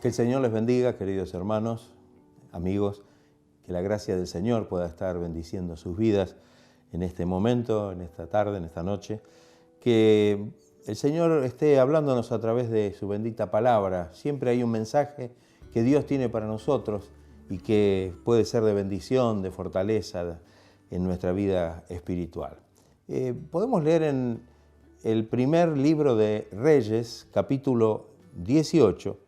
Que el Señor les bendiga, queridos hermanos, amigos, que la gracia del Señor pueda estar bendiciendo sus vidas en este momento, en esta tarde, en esta noche. Que el Señor esté hablándonos a través de su bendita palabra. Siempre hay un mensaje que Dios tiene para nosotros y que puede ser de bendición, de fortaleza en nuestra vida espiritual. Podemos leer en el primer libro de Reyes, capítulo 18,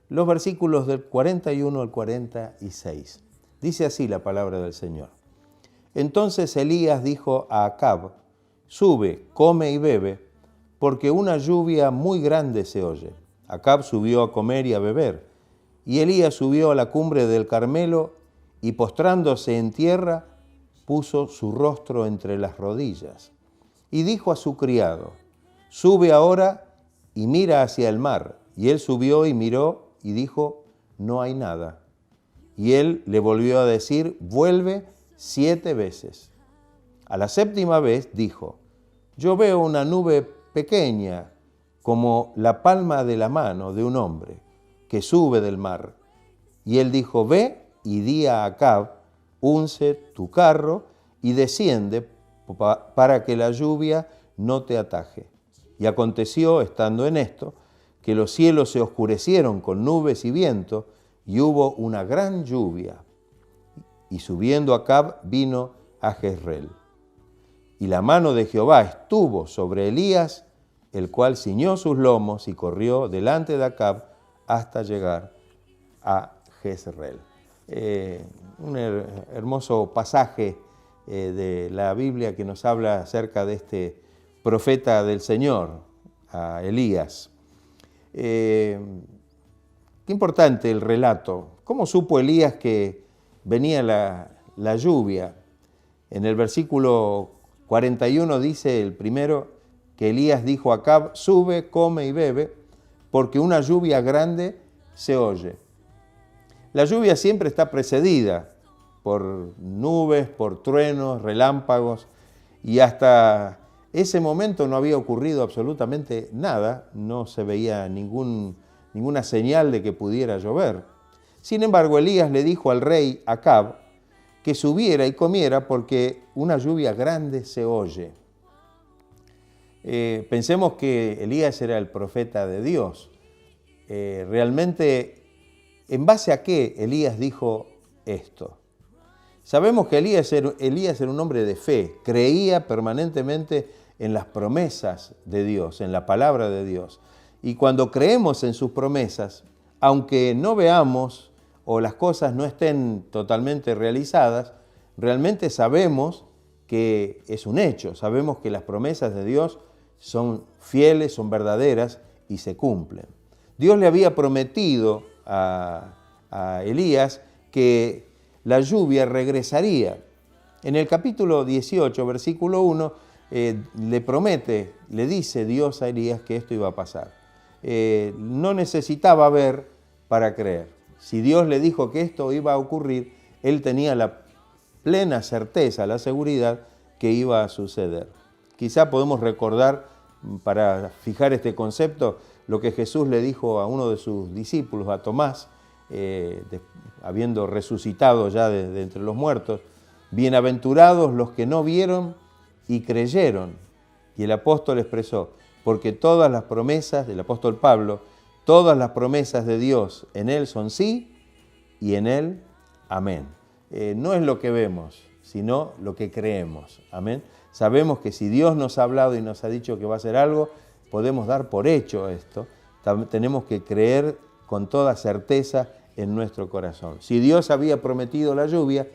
los versículos del 41 al 46. Dice así la palabra del Señor. Entonces Elías dijo a Acab: sube, come y bebe, porque una lluvia muy grande se oye. Acab subió a comer y a beber, y Elías subió a la cumbre del Carmelo y postrándose en tierra, puso su rostro entre las rodillas. Y dijo a su criado: sube ahora y mira hacia el mar. Y él subió y miró y dijo: no hay nada. Y él le volvió a decir: vuelve 7 veces. A la 7ª vez dijo: yo veo una nube pequeña, como la palma de la mano de un hombre, que sube del mar. Y él dijo: ve y di a Acab: unce tu carro y desciende para que la lluvia no te ataje. Y aconteció, estando en esto, que los cielos se oscurecieron con nubes y viento, y hubo una gran lluvia. Y subiendo Acab vino a Jezreel. Y la mano de Jehová estuvo sobre Elías, el cual ciñó sus lomos y corrió delante de Acab hasta llegar a Jezreel. Un hermoso pasaje de la Biblia que nos habla acerca de este profeta del Señor, a Elías. Qué importante el relato. ¿Cómo supo Elías que venía la lluvia? En el versículo 41 dice el primero que Elías dijo a Acab: sube, come y bebe, porque una lluvia grande se oye. La lluvia siempre está precedida por nubes, por truenos, relámpagos, y hasta ese momento no había ocurrido absolutamente nada, no se veía ninguna señal de que pudiera llover. Sin embargo, Elías le dijo al rey Acab que subiera y comiera porque una lluvia grande se oye. Pensemos que Elías era el profeta de Dios. Realmente, ¿en base a qué Elías dijo esto? Sabemos que Elías era un hombre de fe, creía permanentemente en las promesas de Dios, en la palabra de Dios. Y cuando creemos en sus promesas, aunque no veamos o las cosas no estén totalmente realizadas, realmente sabemos que es un hecho, sabemos que las promesas de Dios son fieles, son verdaderas y se cumplen. Dios le había prometido a Elías que la lluvia regresaría. En el capítulo 18, versículo 1, le dice Dios a Elías que esto iba a pasar. No necesitaba ver para creer. Si Dios le dijo que esto iba a ocurrir, él tenía la plena certeza, la seguridad que iba a suceder. Quizá podemos recordar, para fijar este concepto, lo que Jesús le dijo a uno de sus discípulos, a Tomás, habiendo resucitado ya de entre los muertos: bienaventurados los que no vieron y creyeron. Y el apóstol expresó: porque todas las promesas del apóstol Pablo, todas las promesas de Dios en Él son sí y en Él amén. No es lo que vemos, sino lo que creemos. Amén. Sabemos que si Dios nos ha hablado y nos ha dicho que va a hacer algo, podemos dar por hecho esto. Tenemos que creer con toda certeza en nuestro corazón. Si Dios había prometido la lluvia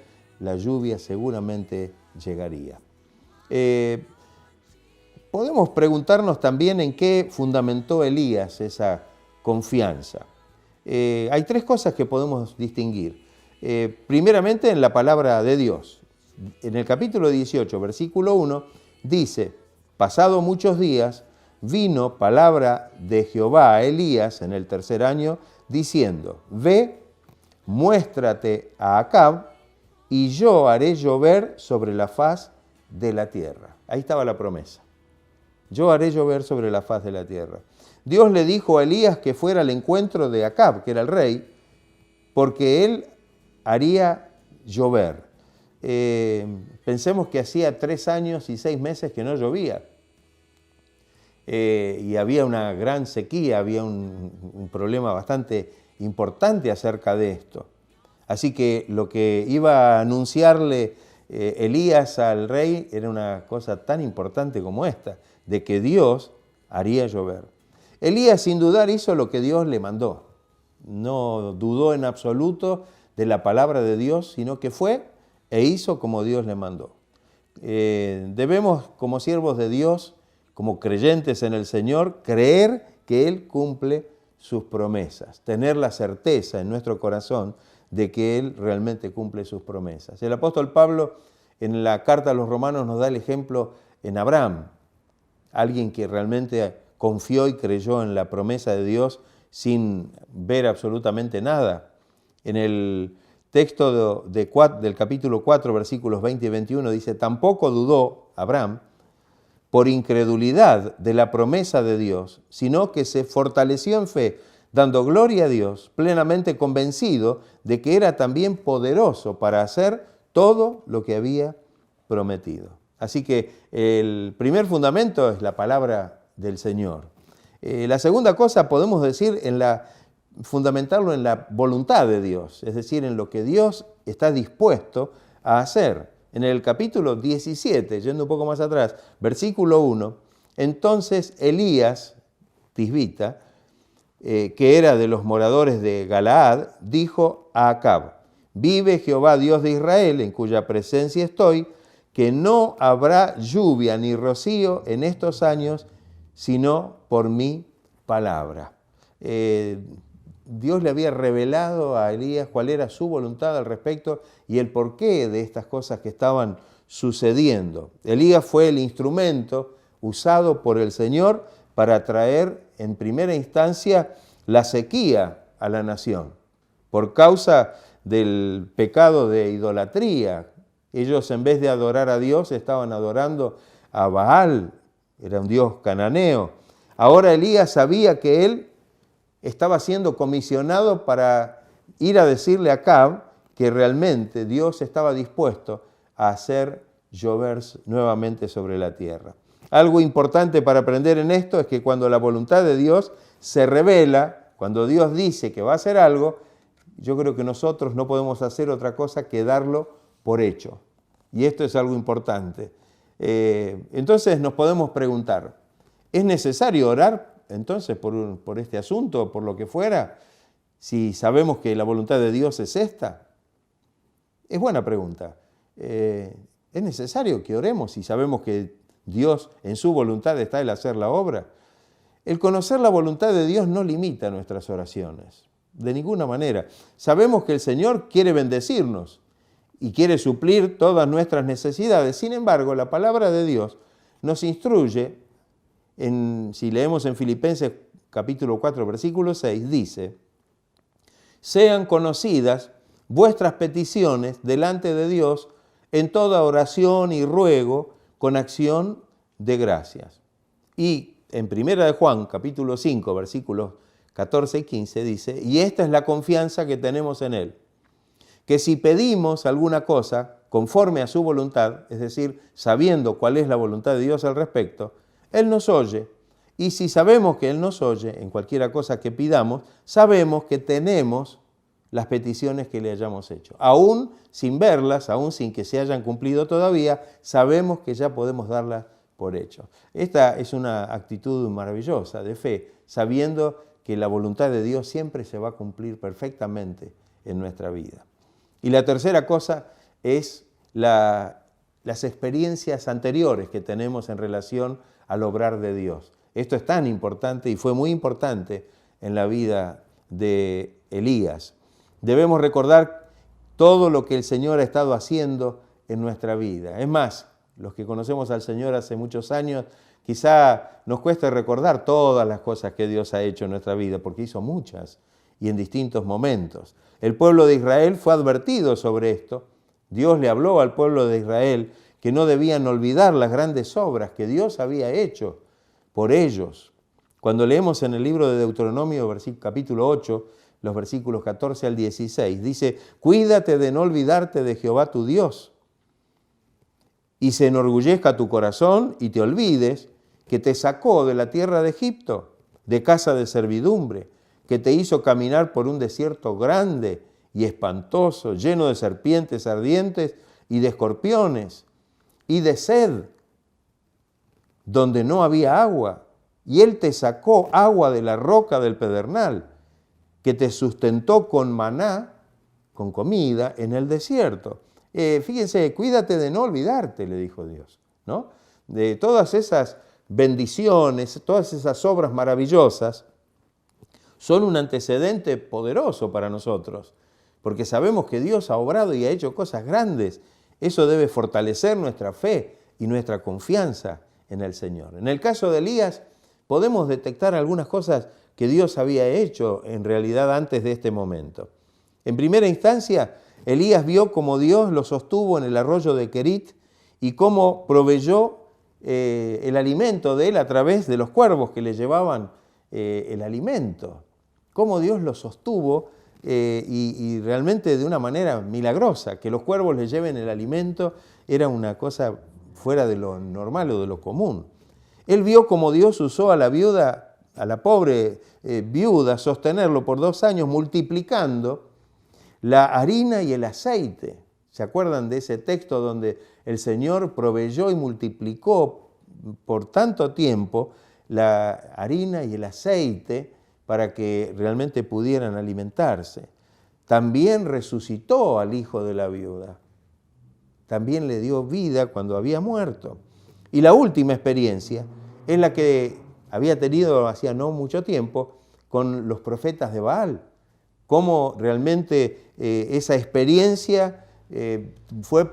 seguramente llegaría. Podemos preguntarnos también en qué fundamentó Elías esa confianza. Hay 3 cosas que podemos distinguir. Primeramente, en la palabra de Dios. En el capítulo 18, versículo 1, dice: pasado muchos días, vino palabra de Jehová a Elías en el 3er año, diciendo: ve, muéstrate a Acab, y yo haré llover sobre la faz de la tierra. Ahí estaba la promesa. Yo haré llover sobre la faz de la tierra. Dios le dijo a Elías que fuera al encuentro de Acab, que era el rey, porque él haría llover. Pensemos que hacía 3 años y 6 meses que no llovía. Y había una gran sequía, había un problema bastante importante acerca de esto. Así que lo que iba a anunciarle Elías al rey era una cosa tan importante como esta, de que Dios haría llover. Elías sin dudar hizo lo que Dios le mandó. No dudó en absoluto de la palabra de Dios, sino que fue e hizo como Dios le mandó. Debemos, como siervos de Dios, como creyentes en el Señor, creer que Él cumple sus promesas, tener la certeza en nuestro corazón de que Él realmente cumple sus promesas. El apóstol Pablo en la carta a los Romanos nos da el ejemplo en Abraham, alguien que realmente confió y creyó en la promesa de Dios sin ver absolutamente nada. En el texto del capítulo 4, versículos 20 y 21 dice, tampoco dudó Abraham por incredulidad de la promesa de Dios, sino que se fortaleció en fe, dando gloria a Dios, plenamente convencido de que era también poderoso para hacer todo lo que había prometido. Así que el primer fundamento es la palabra del Señor. La segunda cosa podemos decir fundamentarlo en la voluntad de Dios, es decir, en lo que Dios está dispuesto a hacer. En el capítulo 17, yendo un poco más atrás, versículo 1, entonces Elías, tisbita, que era de los moradores de Galaad, dijo a Acab, vive Jehová Dios de Israel, en cuya presencia estoy, que no habrá lluvia ni rocío en estos años, sino por mi palabra. Dios le había revelado a Elías cuál era su voluntad al respecto y el porqué de estas cosas que estaban sucediendo. Elías fue el instrumento usado por el Señor para traer en primera instancia la sequía a la nación. Por causa del pecado de idolatría, ellos en vez de adorar a Dios estaban adorando a Baal, era un dios cananeo. Ahora Elías sabía que él estaba siendo comisionado para ir a decirle a Acab que realmente Dios estaba dispuesto a hacer llover nuevamente sobre la tierra. Algo importante para aprender en esto es que cuando la voluntad de Dios se revela, cuando Dios dice que va a hacer algo, yo creo que nosotros no podemos hacer otra cosa que darlo por hecho. Y esto es algo importante. Entonces nos podemos preguntar, ¿es necesario orar entonces por este asunto, por lo que fuera, si sabemos que la voluntad de Dios es esta? Es buena pregunta. ¿Es necesario que oremos si sabemos que Dios en su voluntad está el hacer la obra? El conocer la voluntad de Dios no limita nuestras oraciones, de ninguna manera. Sabemos que el Señor quiere bendecirnos y quiere suplir todas nuestras necesidades. Sin embargo, la palabra de Dios nos instruye, si leemos en Filipenses capítulo 4, versículo 6, dice, sean conocidas vuestras peticiones delante de Dios en toda oración y ruego con acción de gracias. Y en 1 de Juan capítulo 5, versículos 14 y 15 dice, y esta es la confianza que tenemos en Él, que si pedimos alguna cosa conforme a su voluntad, es decir, sabiendo cuál es la voluntad de Dios al respecto, Él nos oye. Y si sabemos que Él nos oye en cualquier cosa que pidamos, sabemos que tenemos las peticiones que le hayamos hecho. Aún sin verlas, aún sin que se hayan cumplido todavía, sabemos que ya podemos darlas por hecho. Esta es una actitud maravillosa de fe, sabiendo que la voluntad de Dios siempre se va a cumplir perfectamente en nuestra vida. Y la tercera cosa es las experiencias anteriores que tenemos en relación al obrar de Dios. Esto es tan importante y fue muy importante en la vida de Elías. Debemos recordar todo lo que el Señor ha estado haciendo en nuestra vida. Es más, los que conocemos al Señor hace muchos años, quizá nos cueste recordar todas las cosas que Dios ha hecho en nuestra vida, porque hizo muchas y en distintos momentos. El pueblo de Israel fue advertido sobre esto. Dios le habló al pueblo de Israel que no debían olvidar las grandes obras que Dios había hecho por ellos. Cuando leemos en el libro de Deuteronomio, capítulo 8, los versículos 14 al 16, dice: cuídate de no olvidarte de Jehová tu Dios, y se enorgullezca tu corazón y te olvides que te sacó de la tierra de Egipto, de casa de servidumbre, que te hizo caminar por un desierto grande y espantoso, lleno de serpientes ardientes y de escorpiones, y de sed, donde no había agua. Y Él te sacó agua de la roca del pedernal, que te sustentó con maná, con comida, en el desierto. Fíjense, cuídate de no olvidarte, le dijo Dios, ¿no? De todas esas bendiciones, todas esas obras maravillosas, son un antecedente poderoso para nosotros, porque sabemos que Dios ha obrado y ha hecho cosas grandes. Eso debe fortalecer nuestra fe y nuestra confianza en el Señor. En el caso de Elías, podemos detectar algunas cosas que Dios había hecho en realidad antes de este momento. En primera instancia, Elías vio cómo Dios lo sostuvo en el arroyo de Querit y cómo proveyó el alimento de él a través de los cuervos que le llevaban el alimento. Cómo Dios lo sostuvo y realmente de una manera milagrosa. Que los cuervos le lleven el alimento era una cosa fuera de lo normal o de lo común. Él vio cómo Dios usó a la viuda, a la pobre viuda, sostenerlo por 2 años, multiplicando la harina y el aceite. ¿Se acuerdan de ese texto donde el Señor proveyó y multiplicó por tanto tiempo la harina y el aceite para que realmente pudieran alimentarse? También resucitó al hijo de la viuda. También le dio vida cuando había muerto. Y la última experiencia es la que había tenido hacía no mucho tiempo con los profetas de Baal. Cómo realmente esa experiencia fue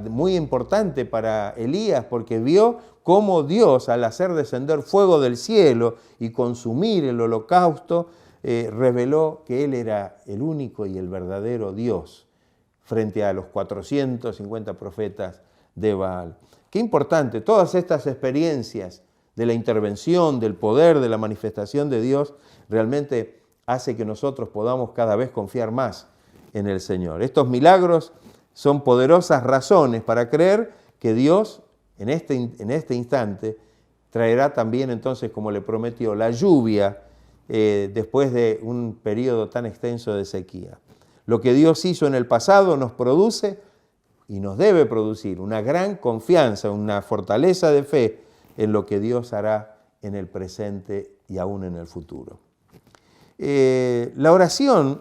muy importante para Elías, porque vio cómo Dios, al hacer descender fuego del cielo y consumir el holocausto, reveló que Él era el único y el verdadero Dios frente a los 450 profetas de Baal. Qué importante, todas estas experiencias de la intervención, del poder, de la manifestación de Dios, realmente hace que nosotros podamos cada vez confiar más en el Señor. Estos milagros son poderosas razones para creer que Dios en este instante traerá también entonces, como le prometió, la lluvia después de un periodo tan extenso de sequía. Lo que Dios hizo en el pasado nos produce y nos debe producir una gran confianza, una fortaleza de fe en lo que Dios hará en el presente y aún en el futuro. La oración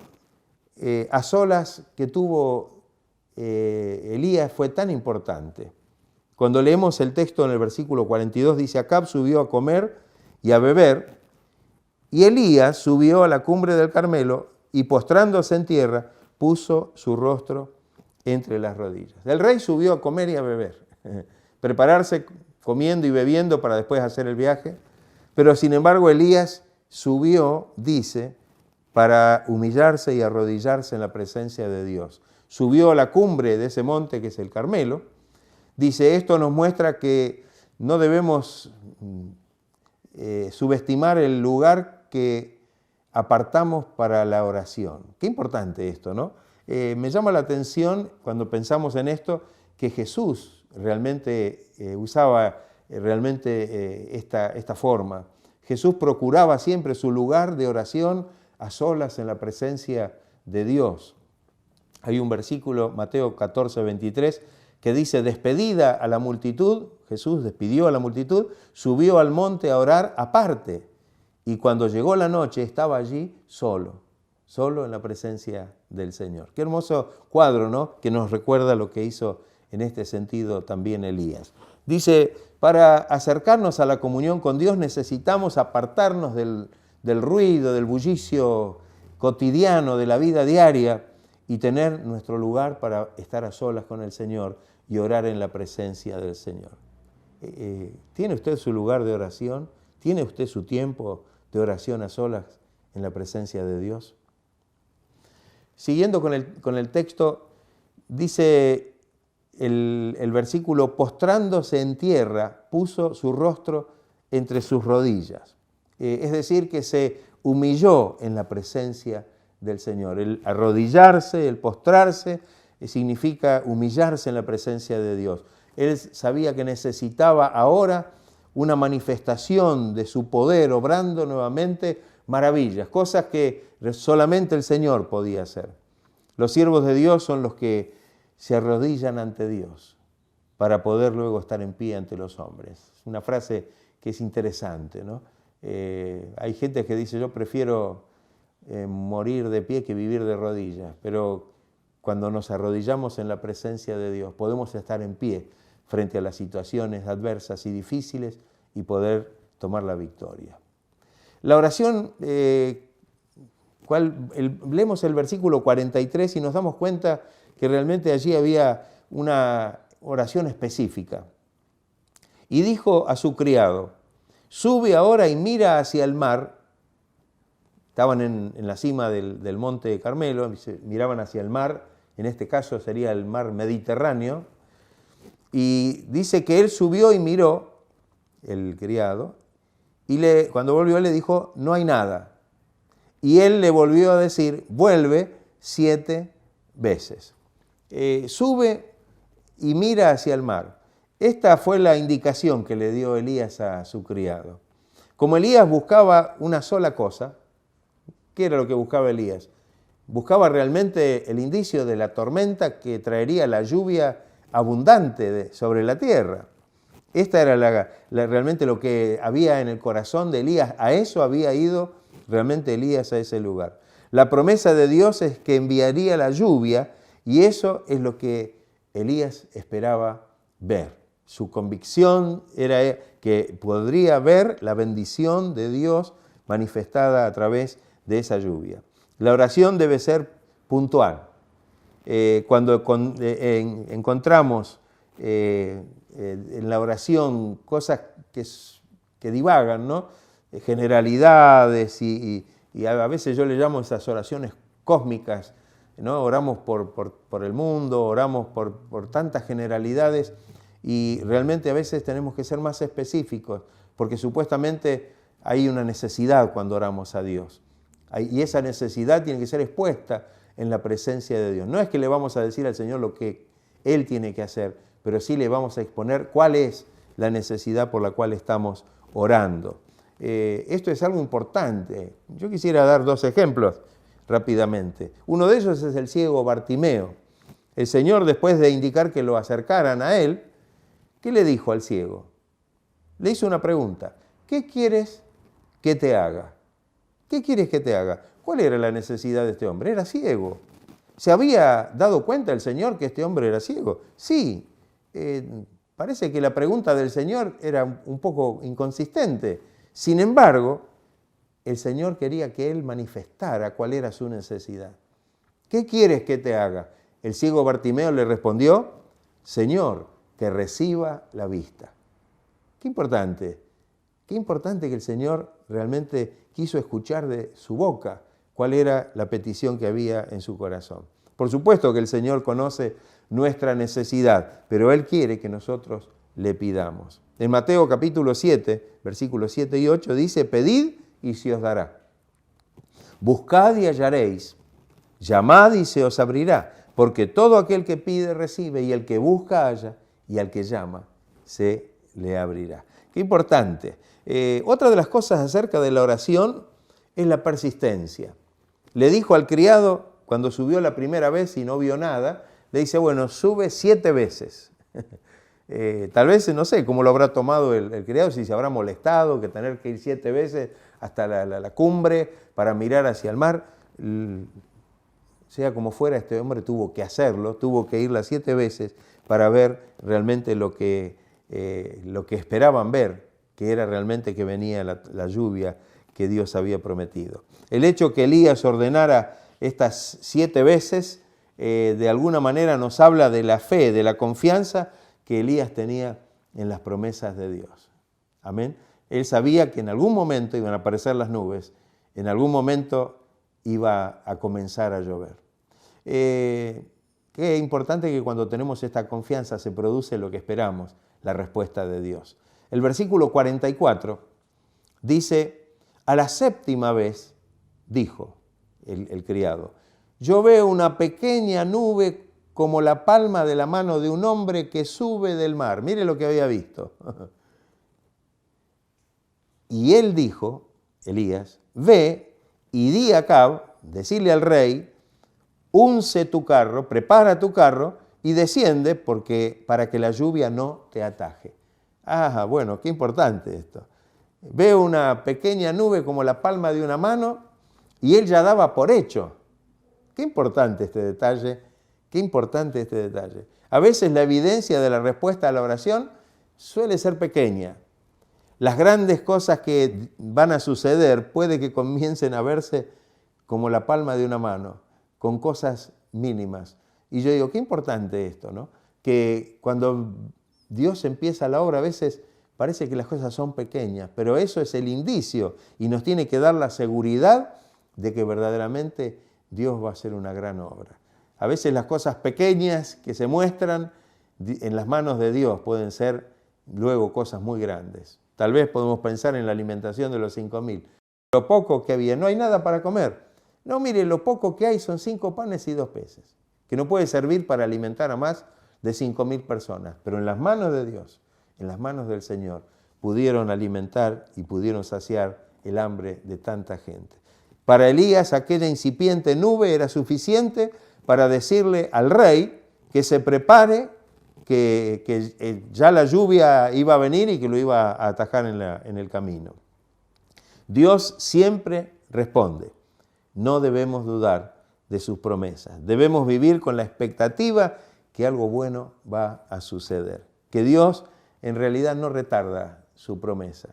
a solas que tuvo Elías fue tan importante. Cuando leemos el texto en el versículo 42 dice: Acab subió a comer y a beber, y Elías subió a la cumbre del Carmelo y postrándose en tierra puso su rostro entre las rodillas. El rey subió a comer y a beber, prepararse comiendo y bebiendo para después hacer el viaje, pero sin embargo Elías subió, dice, para humillarse y arrodillarse en la presencia de Dios. Subió a la cumbre de ese monte que es el Carmelo. Dice, esto nos muestra que no debemos subestimar el lugar que apartamos para la oración. Qué importante esto, ¿no? Me llama la atención cuando pensamos en esto que Jesús realmente usaba esta forma. Jesús procuraba siempre su lugar de oración a solas en la presencia de Dios. Hay un versículo, Mateo 14, 23, que dice, despedida a la multitud, Jesús despidió a la multitud, subió al monte a orar aparte. Y cuando llegó la noche estaba allí solo en la presencia del Señor. Qué hermoso cuadro, ¿no? Que nos recuerda lo que hizo en este sentido también Elías. Dice, para acercarnos a la comunión con Dios necesitamos apartarnos del ruido, del bullicio cotidiano, de la vida diaria y tener nuestro lugar para estar a solas con el Señor y orar en la presencia del Señor. ¿Tiene usted su lugar de oración? ¿Tiene usted su tiempo de oración a solas en la presencia de Dios? Siguiendo con el texto, dice el versículo, postrándose en tierra, puso su rostro entre sus rodillas. Es decir, que se humilló en la presencia del Señor. El arrodillarse, el postrarse, significa humillarse en la presencia de Dios. Él sabía que necesitaba ahora una manifestación de su poder, obrando nuevamente maravillas, cosas que solamente el Señor podía hacer. Los siervos de Dios son los que se arrodillan ante Dios para poder luego estar en pie ante los hombres. Es una frase que es interesante, ¿no? Hay gente que dice, yo prefiero morir de pie que vivir de rodillas, pero cuando nos arrodillamos en la presencia de Dios podemos estar en pie frente a las situaciones adversas y difíciles y poder tomar la victoria. La oración, leemos el versículo 43 y nos damos cuenta que realmente allí había una oración específica. Y dijo a su criado, sube ahora y mira hacia el mar. Estaban en la cima del monte Carmelo, miraban hacia el mar, en este caso sería el mar Mediterráneo, y dice que él subió y miró, el criado, y cuando volvió le dijo, no hay nada. Y él le volvió a decir, vuelve 7 veces. Sube y mira hacia el mar. Esta fue la indicación que le dio Elías a su criado. Como Elías buscaba una sola cosa, ¿qué era lo que buscaba Elías? Buscaba realmente el indicio de la tormenta que traería la lluvia abundante sobre la tierra. Esta era realmente lo que había en el corazón de Elías. A eso había ido realmente Elías, a ese lugar. La promesa de Dios es que enviaría la lluvia y eso es lo que Elías esperaba ver. Su convicción era que podría ver la bendición de Dios manifestada a través de esa lluvia. La oración debe ser puntual. Cuando encontramos en la oración cosas que divagan, ¿no? Generalidades y a veces yo le llamo esas oraciones cósmicas, ¿no? Oramos por el mundo, oramos por tantas generalidades y realmente a veces tenemos que ser más específicos porque supuestamente hay una necesidad cuando oramos a Dios y esa necesidad tiene que ser expuesta en la presencia de Dios. No es que le vamos a decir al Señor lo que Él tiene que hacer, pero sí le vamos a exponer cuál es la necesidad por la cual estamos orando. Esto es algo importante. Yo quisiera dar 2 ejemplos rápidamente. Uno de ellos es el ciego Bartimeo. El Señor, después de indicar que lo acercaran a Él, ¿qué le dijo al ciego? Le hizo una pregunta. ¿Qué quieres que te haga? ¿Qué quieres que te haga? ¿Cuál era la necesidad de este hombre? Era ciego. ¿Se había dado cuenta el Señor que este hombre era ciego? Sí. Parece que la pregunta del Señor era un poco inconsistente. Sin embargo, el Señor quería que él manifestara cuál era su necesidad. ¿Qué quieres que te haga? El ciego Bartimeo le respondió, Señor, que reciba la vista. Qué importante que el Señor realmente quiso escuchar de su boca cuál era la petición que había en su corazón. Por supuesto que el Señor conoce nuestra necesidad, pero Él quiere que nosotros le pidamos. En Mateo capítulo 7, versículos 7 y 8 dice, pedid y se os dará. Buscad y hallaréis, llamad y se os abrirá, porque todo aquel que pide recibe, y el que busca halla, y al que llama se le abrirá. Qué importante. Otra de las cosas acerca de la oración es la persistencia. Le dijo al criado, cuando subió la primera vez y no vio nada, le dice, bueno, sube 7 veces. Tal vez, no sé cómo lo habrá tomado el criado, si se habrá molestado, que tener que ir 7 veces hasta la cumbre para mirar hacia el mar. Sea como fuera, este hombre tuvo que hacerlo, tuvo que ir las 7 veces para ver realmente lo que esperaban ver, que era realmente que venía la lluvia que Dios había prometido. El hecho que Elías ordenara estas 7 veces, de alguna manera nos habla de la fe, de la confianza que Elías tenía en las promesas de Dios. Amén. Él sabía que en algún momento iban a aparecer las nubes, en algún momento iba a comenzar a llover. Qué importante que cuando tenemos esta confianza se produce lo que esperamos, la respuesta de Dios. El versículo 44 dice, A la séptima vez dijo el criado: yo veo una pequeña nube como la palma de la mano de un hombre que sube del mar. Mire lo que había visto. Y él dijo, Elías: ve y di a Acab, decirle al rey, unce tu carro, prepara tu carro y desciende para que la lluvia no te ataje. Ah, bueno, qué importante esto. Veo una pequeña nube como la palma de una mano y él ya daba por hecho. Qué importante este detalle, qué importante este detalle. A veces la evidencia de la respuesta a la oración suele ser pequeña. Las grandes cosas que van a suceder puede que comiencen a verse como la palma de una mano, con cosas mínimas. Y yo digo, qué importante esto, ¿no? Que cuando Dios empieza la obra, a veces parece que las cosas son pequeñas, pero eso es el indicio y nos tiene que dar la seguridad de que verdaderamente Dios va a hacer una gran obra. A veces las cosas pequeñas que se muestran en las manos de Dios pueden ser luego cosas muy grandes. Tal vez podemos pensar en la alimentación de los 5.000. Lo poco que había, no hay nada para comer. No, mire, lo poco que hay son 5 panes y 2 peces, que no puede servir para alimentar a más de 5.000 personas. Pero en las manos de Dios, en las manos del Señor, pudieron alimentar y pudieron saciar el hambre de tanta gente. Para Elías, aquella incipiente nube era suficiente para decirle al rey que se prepare, que ya la lluvia iba a venir y que lo iba a atajar en el camino. Dios siempre responde. No debemos dudar de sus promesas. Debemos vivir con la expectativa que algo bueno va a suceder. Que Dios en realidad no retarda su promesa.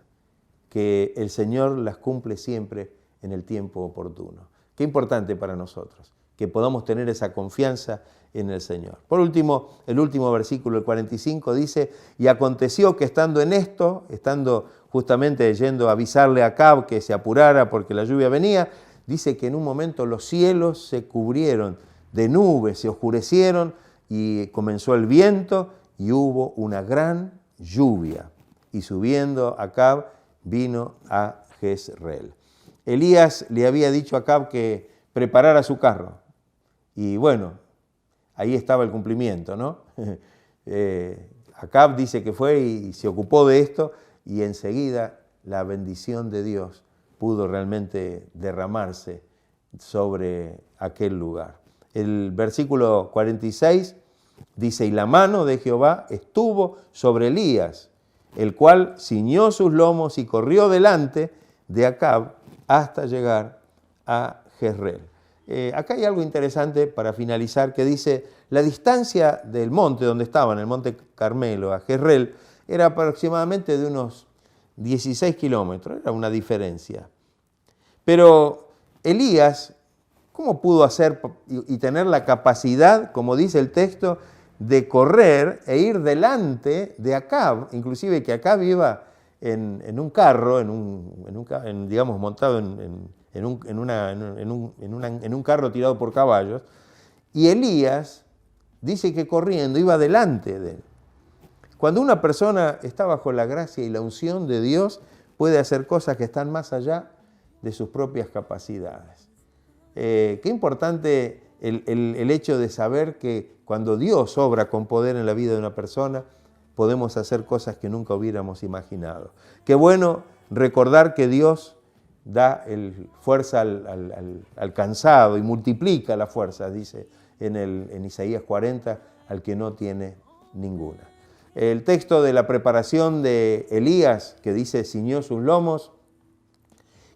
Que el Señor las cumple siempre en el tiempo oportuno. Qué importante para nosotros que podamos tener esa confianza en el Señor. Por último, el último versículo, el 45, dice: y aconteció que estando en esto, estando justamente yendo a avisarle a Acab que se apurara porque la lluvia venía, dice que en un momento los cielos se cubrieron de nubes, se oscurecieron y comenzó el viento y hubo una gran lluvia. Y subiendo Acab vino a Jezreel. Elías le había dicho a Acab que preparara su carro. Y bueno, ahí estaba el cumplimiento, ¿no? Acab dice que fue y se ocupó de esto y enseguida la bendición de Dios pudo realmente derramarse sobre aquel lugar. El versículo 46 dice: y la mano de Jehová estuvo sobre Elías, el cual ciñó sus lomos y corrió delante de Acab hasta llegar a Jezreel. Acá hay algo interesante para finalizar que dice: la distancia del monte donde estaban, el monte Carmelo, a Jezreel, era aproximadamente de unos 16 kilómetros, era una diferencia. Pero Elías, ¿cómo pudo hacer y tener la capacidad, como dice el texto, de correr e ir delante de Acab? Inclusive que Acab iba en un carro, digamos, montado en un carro tirado por caballos, y Elías dice que corriendo iba delante de él. Cuando una persona está bajo la gracia y la unción de Dios, puede hacer cosas que están más allá de sus propias capacidades. Qué importante el hecho de saber que cuando Dios obra con poder en la vida de una persona, podemos hacer cosas que nunca hubiéramos imaginado. Qué bueno recordar que Dios da fuerza al cansado y multiplica la fuerza, dice en Isaías 40, al que no tiene ninguna. El texto de la preparación de Elías, que dice ciñó sus lomos,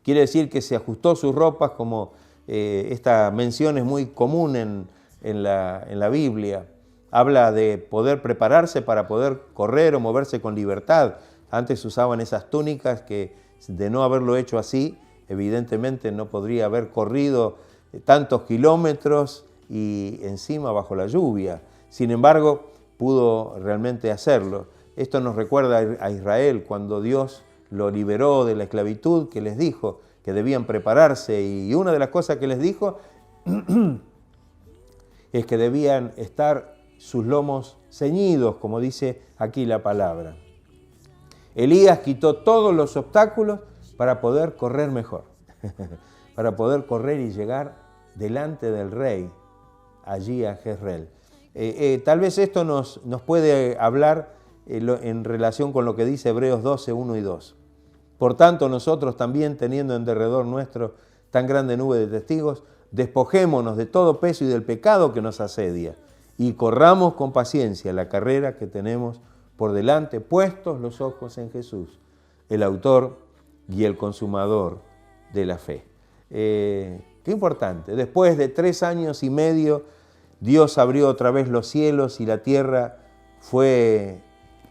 quiere decir que se ajustó sus ropas, como esta mención es muy común en la Biblia. Habla de poder prepararse para poder correr o moverse con libertad. Antes usaban esas túnicas que, de no haberlo hecho así, evidentemente no podría haber corrido tantos kilómetros y encima bajo la lluvia. Sin embargo, pudo realmente hacerlo. Esto nos recuerda a Israel cuando Dios lo liberó de la esclavitud, que les dijo que debían prepararse, y una de las cosas que les dijo es que debían estar sus lomos ceñidos, como dice aquí la palabra. Elías quitó todos los obstáculos para poder correr mejor, para poder correr y llegar delante del rey, allí a Jezreel. Tal vez esto nos puede hablar en relación con lo que dice Hebreos 12, 1 y 2. Por tanto, nosotros también, teniendo en derredor nuestro tan grande nube de testigos, despojémonos de todo peso y del pecado que nos asedia, y corramos con paciencia la carrera que tenemos por delante, puestos los ojos en Jesús, el autor y el consumador de la fe. Qué importante. Después de 3 años y medio, Dios abrió otra vez los cielos y la tierra fue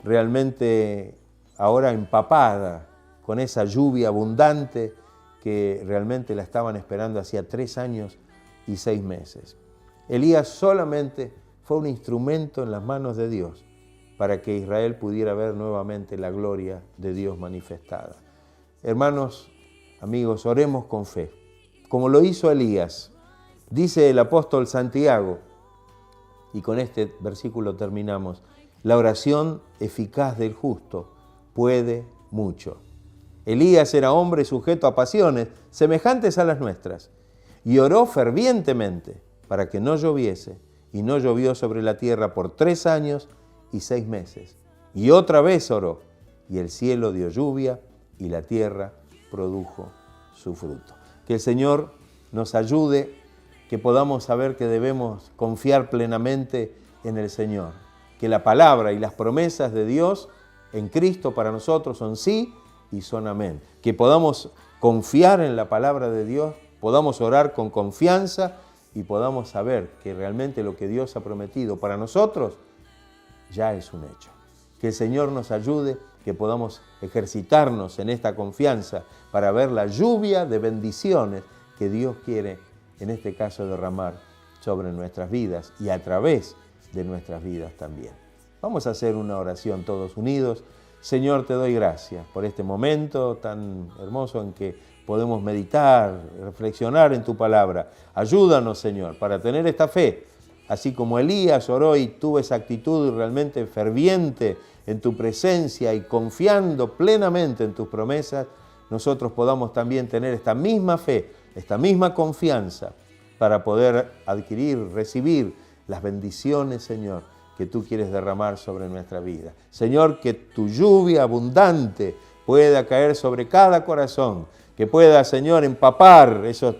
realmente ahora empapada con esa lluvia abundante que realmente la estaban esperando hacía 3 años y 6 meses. Elías solamente fue un instrumento en las manos de Dios para que Israel pudiera ver nuevamente la gloria de Dios manifestada. Hermanos, amigos, oremos con fe, como lo hizo Elías. Dice el apóstol Santiago, y con este versículo terminamos, la oración eficaz del justo puede mucho. Elías era hombre sujeto a pasiones semejantes a las nuestras y oró fervientemente para que no lloviese, y no llovió sobre la tierra por 3 años y 6 meses. Y otra vez oró, y el cielo dio lluvia y la tierra produjo su fruto. Que el Señor nos ayude, que podamos saber que debemos confiar plenamente en el Señor, que la palabra y las promesas de Dios en Cristo para nosotros son sí y son amén. Que podamos confiar en la palabra de Dios, podamos orar con confianza y podamos saber que realmente lo que Dios ha prometido para nosotros ya es un hecho. Que el Señor nos ayude, que podamos ejercitarnos en esta confianza para ver la lluvia de bendiciones que Dios quiere, en este caso, derramar sobre nuestras vidas y a través de nuestras vidas también. Vamos a hacer una oración todos unidos. Señor, te doy gracias por este momento tan hermoso en que podemos meditar, reflexionar en tu palabra. Ayúdanos, Señor, para tener esta fe. Así como Elías oró y tuvo esa actitud realmente ferviente en tu presencia y confiando plenamente en tus promesas, nosotros podamos también tener esta misma fe, esta misma confianza para poder adquirir, recibir las bendiciones, Señor, que tú quieres derramar sobre nuestra vida. Señor, que tu lluvia abundante pueda caer sobre cada corazón, que pueda, Señor, empapar esos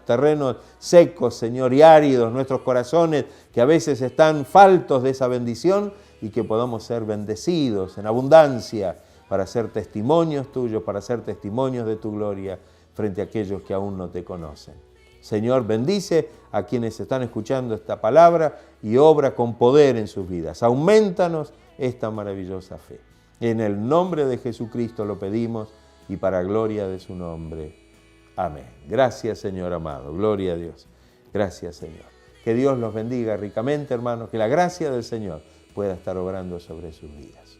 terrenos secos, Señor, y áridos, nuestros corazones que a veces están faltos de esa bendición, y que podamos ser bendecidos en abundancia para ser testimonios tuyos, para ser testimonios de tu gloria frente a aquellos que aún no te conocen. Señor, bendice a quienes están escuchando esta palabra y obra con poder en sus vidas. Aumentanos esta maravillosa fe. En el nombre de Jesucristo lo pedimos y para gloria de su nombre. Amén. Gracias, Señor amado. Gloria a Dios. Gracias, Señor. Que Dios los bendiga ricamente, hermanos. Que la gracia del Señor pueda estar obrando sobre sus vidas.